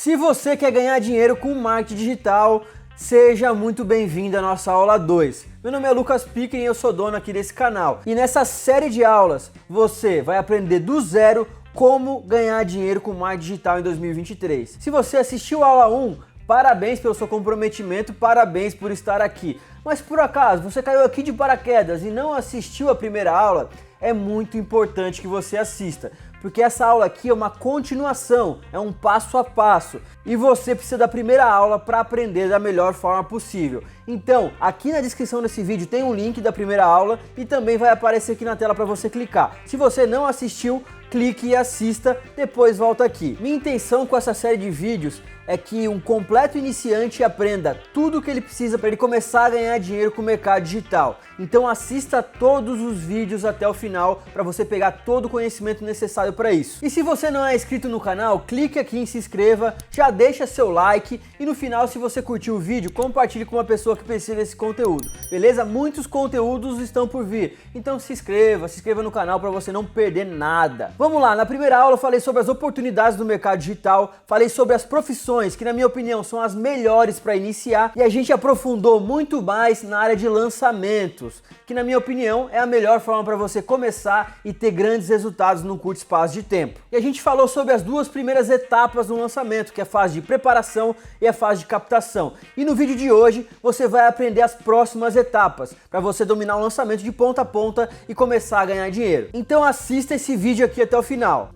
Se você quer ganhar dinheiro com marketing digital, seja muito bem-vindo à nossa aula 2. Meu nome é Lucas Picken e eu sou dono aqui desse canal. E nessa série de aulas, você vai aprender do zero como ganhar dinheiro com marketing digital em 2023. Se você assistiu a aula 1, parabéns pelo seu comprometimento, parabéns por estar aqui. Mas por acaso você caiu aqui de paraquedas e não assistiu a primeira aula, é muito importante que você assista. Porque essa aula aqui é uma continuação, é um passo a passo. E você precisa da primeira aula para aprender da melhor forma possível. Então, aqui na descrição desse vídeo tem um link da primeira aula e também vai aparecer aqui na tela para você clicar. Se você não assistiu, clique e assista, depois volta aqui. Minha intenção com essa série de vídeos é que um completo iniciante aprenda tudo o que ele precisa para ele começar a ganhar dinheiro com o mercado digital. Então assista todos os vídeos até o final para você pegar todo o conhecimento necessário para isso. E se você não é inscrito no canal, clique aqui em se inscreva, já deixa seu like e no final, se você curtiu o vídeo, compartilhe com uma pessoa que precisa desse conteúdo, beleza? Muitos conteúdos estão por vir, então se inscreva no canal para você não perder nada. Vamos lá, na primeira aula eu falei sobre as oportunidades do mercado digital, falei sobre as profissões que na minha opinião são as melhores para iniciar e a gente aprofundou muito mais na área de lançamentos, que na minha opinião é a melhor forma para você começar e ter grandes resultados num curto espaço de tempo. E a gente falou sobre as duas primeiras etapas do lançamento, que é a fase de preparação e a fase de captação. E no vídeo de hoje você vai aprender as próximas etapas para você dominar o lançamento de ponta a ponta e começar a ganhar dinheiro. Então assista esse vídeo aqui até o final.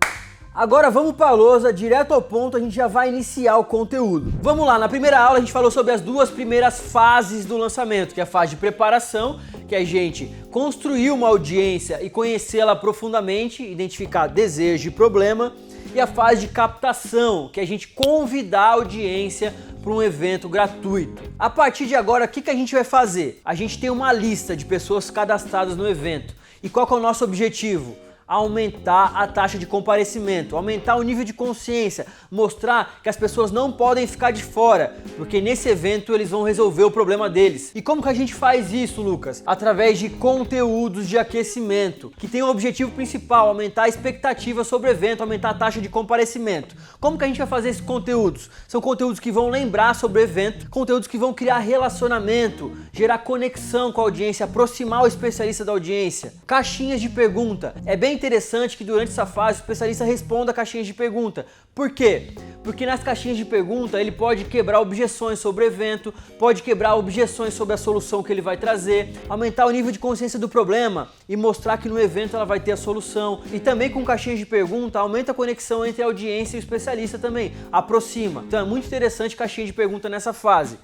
Agora vamos para a lousa, direto ao ponto, a gente já vai iniciar o conteúdo. Vamos lá, na primeira aula a gente falou sobre as duas primeiras fases do lançamento, que é a fase de preparação, que é a gente construir uma audiência e conhecê-la profundamente, identificar desejo e problema, e a fase de captação, que é a gente convidar a audiência para um evento gratuito. A partir de agora, o que a gente vai fazer? A gente tem uma lista de pessoas cadastradas no evento. E qual que é o nosso objetivo? Aumentar a taxa de comparecimento, aumentar o nível de consciência, mostrar que as pessoas não podem ficar de fora, porque nesse evento eles vão resolver o problema deles. E como que a gente faz isso, Lucas? Através de conteúdos de aquecimento, que tem o objetivo principal, aumentar a expectativa sobre o evento, aumentar a taxa de comparecimento. Como que a gente vai fazer esses conteúdos? São conteúdos que vão lembrar sobre o evento, conteúdos que vão criar relacionamento, gerar conexão com a audiência, aproximar o especialista da audiência. Caixinhas de pergunta. É bem interessante que durante essa fase o especialista responda caixinhas de pergunta. Por quê? Porque nas caixinhas de pergunta ele pode quebrar objeções sobre o evento, pode quebrar objeções sobre a solução que ele vai trazer, aumentar o nível de consciência do problema e mostrar que no evento ela vai ter a solução. E também com caixinhas de pergunta aumenta a conexão entre a audiência e o especialista também, aproxima. Então é muito interessante caixinha de pergunta nessa fase.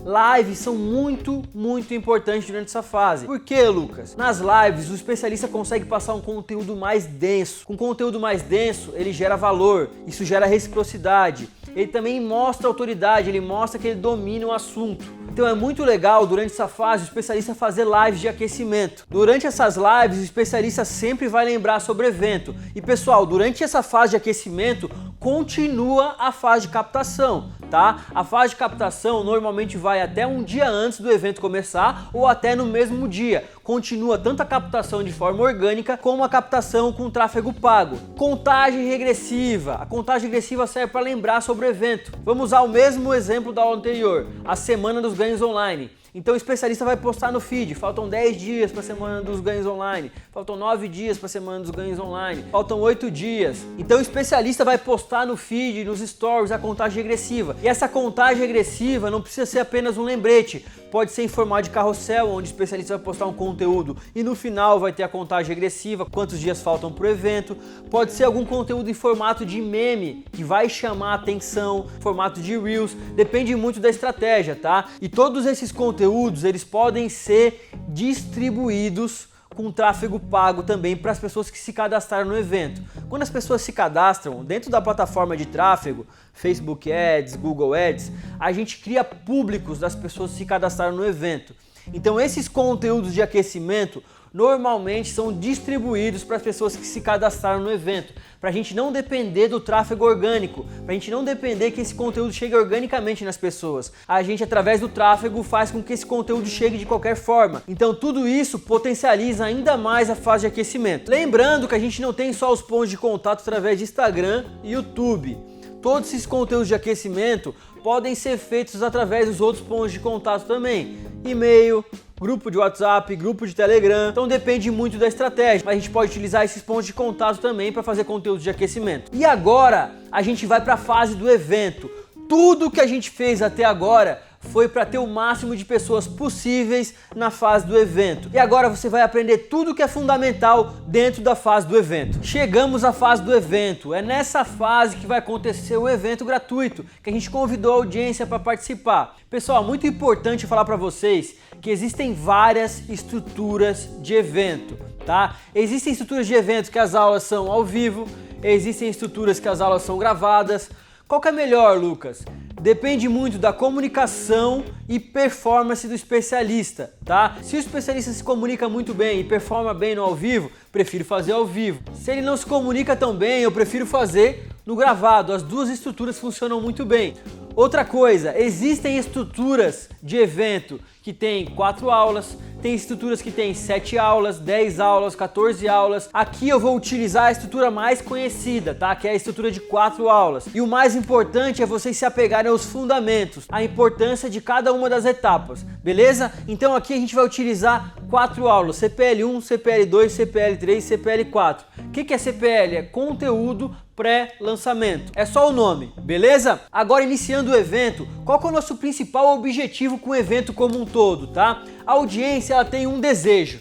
Lives são muito importantes durante essa fase. Por quê, Lucas? Nas lives, o especialista consegue passar um conteúdo mais denso. Com conteúdo mais denso, ele gera valor, isso gera reciprocidade. Ele também mostra autoridade, ele mostra que ele domina o assunto. Então é muito legal, durante essa fase, o especialista fazer lives de aquecimento. Durante essas lives, o especialista sempre vai lembrar sobre o evento. E pessoal, durante essa fase de aquecimento, continua a fase de captação, tá? A fase de captação normalmente vai até um dia antes do evento começar ou até no mesmo dia. Continua tanto a captação de forma orgânica como a captação com tráfego pago. Contagem regressiva. A contagem regressiva serve para lembrar sobre o evento. Vamos usar o mesmo exemplo da aula anterior, a semana dos ganhos online. Então o especialista vai postar no feed, faltam 10 dias para a semana dos ganhos online, faltam 9 dias para a semana dos ganhos online, faltam 8 dias. Então o especialista vai postar no feed, nos stories, a contagem regressiva. E essa contagem regressiva não precisa ser apenas um lembrete, pode ser em formato de carrossel, onde o especialista vai postar um conteúdo e no final vai ter a contagem regressiva, quantos dias faltam para o evento. Pode ser algum conteúdo em formato de meme, que vai chamar a atenção, formato de Reels, depende muito da estratégia, tá? E todos esses conteúdos, eles podem ser distribuídos com tráfego pago também para as pessoas que se cadastraram no evento. Quando as pessoas se cadastram dentro da plataforma de tráfego, Facebook Ads, Google Ads, a gente cria públicos das pessoas que se cadastraram no evento. Então esses conteúdos de aquecimento normalmente são distribuídos para as pessoas que se cadastraram no evento, para a gente não depender do tráfego orgânico, para a gente não depender que esse conteúdo chegue organicamente nas pessoas. A gente, através do tráfego, faz com que esse conteúdo chegue de qualquer forma. Então tudo isso potencializa ainda mais a fase de aquecimento. Lembrando que a gente não tem só os pontos de contato através de Instagram e YouTube. Todos esses conteúdos de aquecimento podem ser feitos através dos outros pontos de contato também. E-mail, grupo de WhatsApp, grupo de Telegram, então depende muito da estratégia, mas a gente pode utilizar esses pontos de contato também para fazer conteúdo de aquecimento. E agora a gente vai para a fase do evento. Tudo que a gente fez até agora foi para ter o máximo de pessoas possíveis na fase do evento. E agora você vai aprender tudo que é fundamental dentro da fase do evento. Chegamos à fase do evento. É nessa fase que vai acontecer o evento gratuito, que a gente convidou a audiência para participar. Pessoal, muito importante falar para vocês que existem várias estruturas de evento, tá? Existem estruturas de evento que as aulas são ao vivo, existem estruturas que as aulas são gravadas. Qual que é melhor, Lucas? Depende muito da comunicação e performance do especialista, tá? Se o especialista se comunica muito bem e performa bem no ao vivo, prefiro fazer ao vivo. Se ele não se comunica tão bem, eu prefiro fazer no gravado. As duas estruturas funcionam muito bem. Outra coisa, existem estruturas de evento que tem 4 aulas, tem estruturas que tem 7 aulas, 10 aulas, 14 aulas. Aqui eu vou utilizar a estrutura mais conhecida, tá? Que é a estrutura de 4 aulas. E o mais importante é vocês se apegarem aos fundamentos, a importância de cada uma das etapas, beleza? Então aqui a gente vai utilizar 4 aulas, CPL1, CPL2, CPL3, CPL4. O que é CPL? É conteúdo pré-lançamento. É só o nome, beleza? Agora, iniciando o evento, qual que é o nosso principal objetivo com o evento como um todo, tá? A audiência, ela tem um desejo.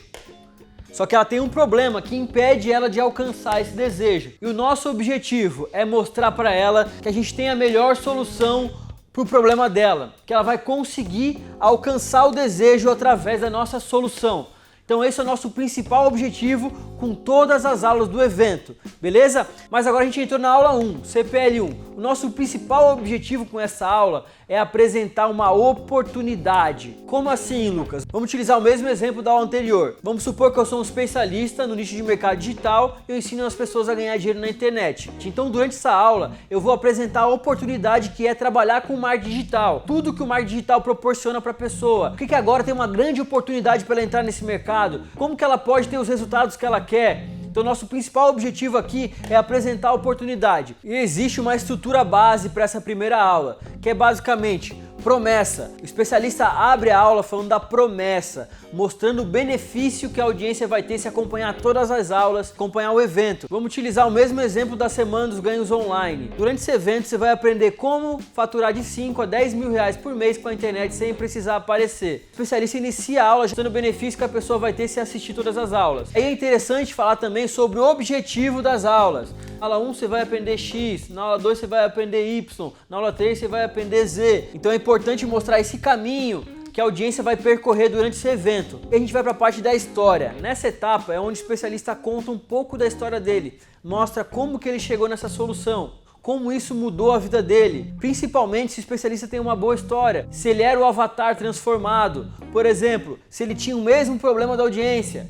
Só que ela tem um problema que impede ela de alcançar esse desejo. E o nosso objetivo é mostrar para ela que a gente tem a melhor solução para o problema dela, que ela vai conseguir alcançar o desejo através da nossa solução. Então esse é o nosso principal objetivo com todas as aulas do evento, beleza? Mas agora a gente entrou na aula 1, CPL1. O nosso principal objetivo com essa aula é apresentar uma oportunidade. Como assim, Lucas? Vamos utilizar o mesmo exemplo da aula anterior. Vamos supor que eu sou um especialista no nicho de mercado digital e eu ensino as pessoas a ganhar dinheiro na internet. Então durante essa aula eu vou apresentar a oportunidade que é trabalhar com o marketing digital. Tudo que o marketing digital proporciona para a pessoa. Por que agora tem uma grande oportunidade para ela entrar nesse mercado? Como que ela pode ter os resultados que ela quer? Então nosso principal objetivo aqui é apresentar a oportunidade. E existe uma estrutura base para essa primeira aula, que é basicamente promessa. O especialista abre a aula falando da promessa, mostrando o benefício que a audiência vai ter se acompanhar todas as aulas, acompanhar o evento. Vamos utilizar o mesmo exemplo da semana dos ganhos online. Durante esse evento você vai aprender como faturar de 5 a 10 mil reais por mês com a internet sem precisar aparecer. O especialista inicia a aula mostrando o benefício que a pessoa vai ter se assistir todas as aulas. Aí é interessante falar também sobre o objetivo das aulas. Na aula 1 você vai aprender X, na aula 2 você vai aprender Y, na aula 3 você vai aprender Z. Então é importante mostrar esse caminho que a audiência vai percorrer durante esse evento. E a gente vai para a parte da história. Nessa etapa é onde o especialista conta um pouco da história dele, mostra como que ele chegou nessa solução, como isso mudou a vida dele, principalmente se o especialista tem uma boa história, se ele era o avatar transformado, por exemplo, se ele tinha o mesmo problema da audiência,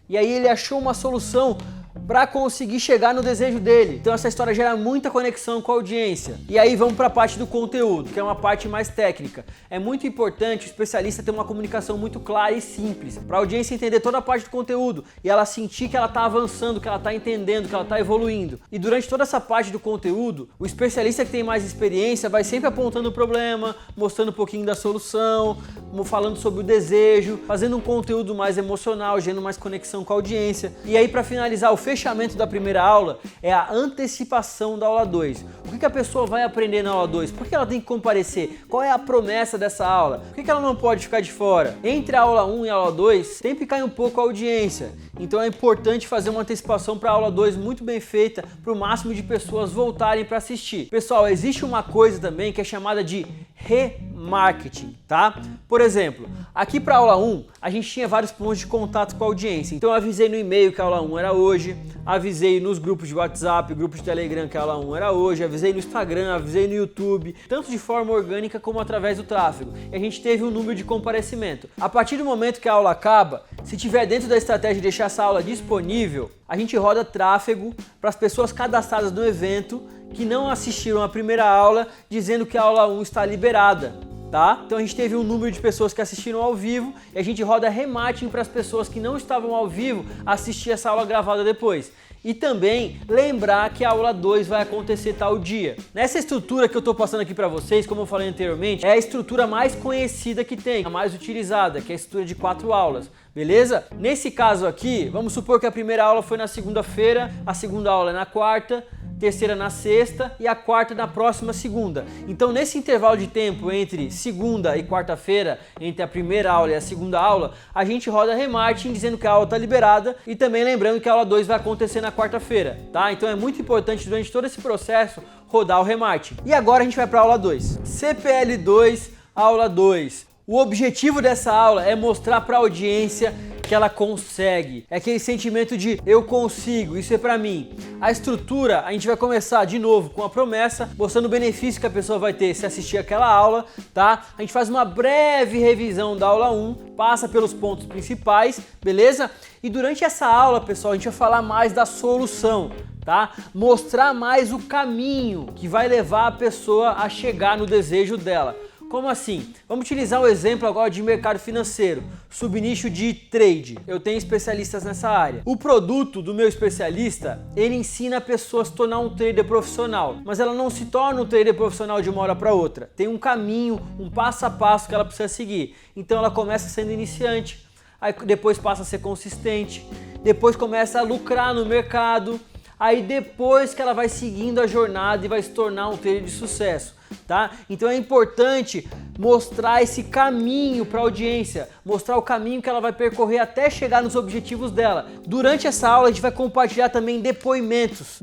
e aí ele achou uma solução para conseguir chegar no desejo dele. Então essa história gera muita conexão com a audiência. E aí vamos para a parte do conteúdo, que é uma parte mais técnica. É muito importante o especialista ter uma comunicação muito clara e simples, para a audiência entender toda a parte do conteúdo e ela sentir que ela está avançando, que ela está entendendo, que ela está evoluindo. E durante toda essa parte do conteúdo, o especialista que tem mais experiência vai sempre apontando o problema, mostrando um pouquinho da solução, falando sobre o desejo, fazendo um conteúdo mais emocional, gerando mais conexão com a audiência. E aí, para finalizar, o fechamento da primeira aula é a antecipação da aula 2. O que a pessoa vai aprender na aula 2? Por que ela tem que comparecer? Qual é a promessa dessa aula? Por que ela não pode ficar de fora? Entre a aula 1 e a aula 2, sempre cai um pouco a audiência. Então é importante fazer uma antecipação para a aula 2 muito bem feita, para o máximo de pessoas voltarem para assistir. Pessoal, existe uma coisa também que é chamada de remarketing, tá? Por exemplo, aqui para a aula 1, a gente tinha vários pontos de contato com a audiência. Então eu avisei no e-mail que a aula 1 era hoje, avisei nos grupos de WhatsApp, grupos de Telegram que a aula 1 era hoje, avisei no Instagram, avisei no YouTube, tanto de forma orgânica como através do tráfego. E a gente teve um número de comparecimento. A partir do momento que a aula acaba, se tiver dentro da estratégia de deixar essa aula disponível, a gente roda tráfego para as pessoas cadastradas no evento que não assistiram a primeira aula, dizendo que a aula 1 está liberada. tá? Então a gente teve um número de pessoas que assistiram ao vivo e a gente roda remarketing para as pessoas que não estavam ao vivo assistir essa aula gravada depois. E também lembrar que a aula 2 vai acontecer tal dia. Nessa estrutura que eu estou passando aqui para vocês, como eu falei anteriormente, é a estrutura mais conhecida que tem, a mais utilizada, que é a estrutura de 4 aulas, beleza? Nesse caso aqui, vamos supor que a primeira aula foi na segunda-feira, a segunda aula é na quarta, terceira na sexta e a quarta na próxima segunda. Então nesse intervalo de tempo entre segunda e quarta-feira, entre a primeira aula e a segunda aula, a gente roda remarketing dizendo que a aula está liberada e também lembrando que a aula 2 vai acontecer na quarta-feira, tá? Então é muito importante durante todo esse processo rodar o remarketing. E agora a gente vai para a aula 2. CPL 2, aula 2. O objetivo dessa aula é mostrar para a audiência que ela consegue. É aquele sentimento de eu consigo, isso é pra mim. A estrutura, a gente vai começar de novo com a promessa, mostrando o benefício que a pessoa vai ter se assistir aquela aula, tá? A gente faz uma breve revisão da aula 1, passa pelos pontos principais, beleza? E durante essa aula, pessoal, a gente vai falar mais da solução, tá? Mostrar mais o caminho que vai levar a pessoa a chegar no desejo dela. Como assim? Vamos utilizar um exemplo agora de mercado financeiro, subnicho de trade. Eu tenho especialistas nessa área. O produto do meu especialista, ele ensina a pessoa a se tornar um trader profissional, mas ela não se torna um trader profissional de uma hora para outra. Tem um caminho, um passo a passo que ela precisa seguir. Então ela começa sendo iniciante, aí depois passa a ser consistente, depois começa a lucrar no mercado, aí depois que ela vai seguindo a jornada e vai se tornar um trader de sucesso. Tá? Então é importante mostrar esse caminho para a audiência, mostrar o caminho que ela vai percorrer até chegar nos objetivos dela. Durante essa aula a gente vai compartilhar também depoimentos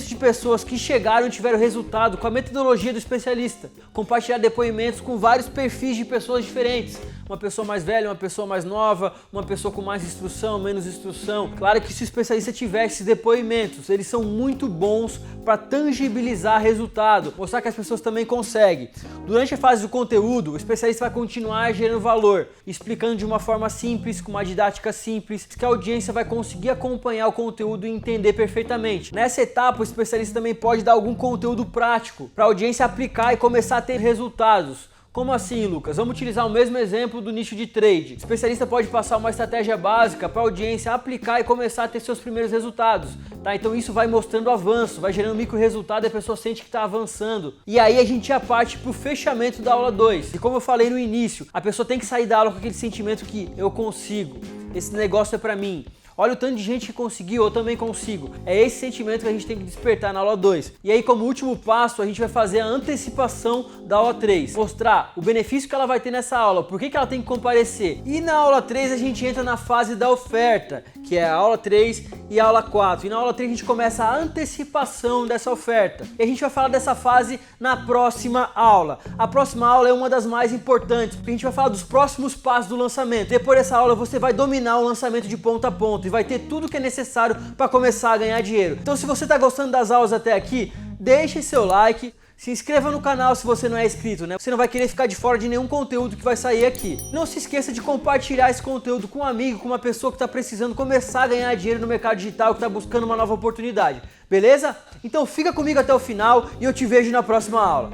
de pessoas que chegaram e tiveram resultado com a metodologia do especialista. Compartilhar depoimentos com vários perfis de pessoas diferentes. Uma pessoa mais velha, uma pessoa mais nova, uma pessoa com mais instrução, menos instrução. Claro que se o especialista tiver esses depoimentos, eles são muito bons para tangibilizar resultado, mostrar que as pessoas também conseguem. Durante a fase do conteúdo, o especialista vai continuar gerando valor, explicando de uma forma simples, com uma didática simples, que a audiência vai conseguir acompanhar o conteúdo e entender perfeitamente. Nessa etapa, o especialista também pode dar algum conteúdo prático para a audiência aplicar e começar a ter resultados. Como assim, Lucas? Vamos utilizar o mesmo exemplo do nicho de trade. O especialista pode passar uma estratégia básica para a audiência aplicar e começar a ter seus primeiros resultados, tá? Então isso vai mostrando avanço, vai gerando micro resultado e a pessoa sente que está avançando. E aí a gente já parte para o fechamento da aula 2. E como eu falei no início, a pessoa tem que sair da aula com aquele sentimento que eu consigo, esse negócio é para mim. Olha o tanto de gente que conseguiu, eu também consigo. É esse sentimento que a gente tem que despertar na aula 2. E aí, como último passo, a gente vai fazer a antecipação da aula 3. Mostrar o benefício que ela vai ter nessa aula, por que ela tem que comparecer. E na aula 3 a gente entra na fase da oferta, que é a aula 3 e a aula 4. E na aula 3 a gente começa a antecipação dessa oferta. E a gente vai falar dessa fase na próxima aula. A próxima aula é uma das mais importantes, porque a gente vai falar dos próximos passos do lançamento. Depois dessa aula você vai dominar o lançamento de ponta a ponta e vai ter tudo que é necessário para começar a ganhar dinheiro. Então se você está gostando das aulas até aqui, deixe seu like, se inscreva no canal se você não é inscrito, né? Você não vai querer ficar de fora de nenhum conteúdo que vai sair aqui. Não se esqueça de compartilhar esse conteúdo com um amigo, com uma pessoa que está precisando começar a ganhar dinheiro no mercado digital, que está buscando uma nova oportunidade. Beleza? Então fica comigo até o final e eu te vejo na próxima aula.